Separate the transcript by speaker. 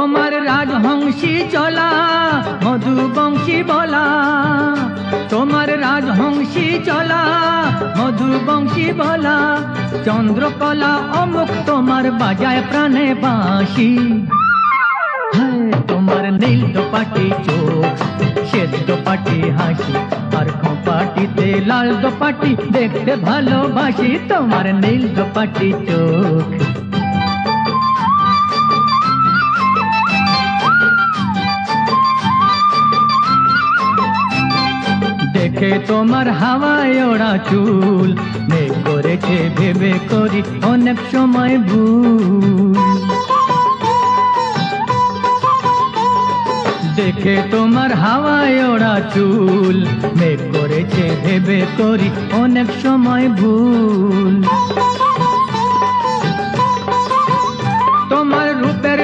Speaker 1: তোমার রাজহংসী চলা মধুবংশী বলা, তোমার রাজহংসী চলা মধুবংশী বলা, চন্দ্রকলা অমুক তোমার বাজায় প্রাণে বাঁশি। তোমার নীল দোপাটি চোখ, শ্বেত দোপাটি হাসি, আর খোঁপাটিতে লাল দোপাটি দেখতে ভালোবাসি। তোমার নীল দোপাটি চোখ। দেখে তোমার হাওয়ায় ওড়া চুল, মেঘ করেছে ভেবে করি অনেক সময় ভুল। দেখে তোমার হাওয়ায় ওড়া চুল, মেঘ করেছে ভেবে করি অনেক সময় ভুল। তোমার রূপের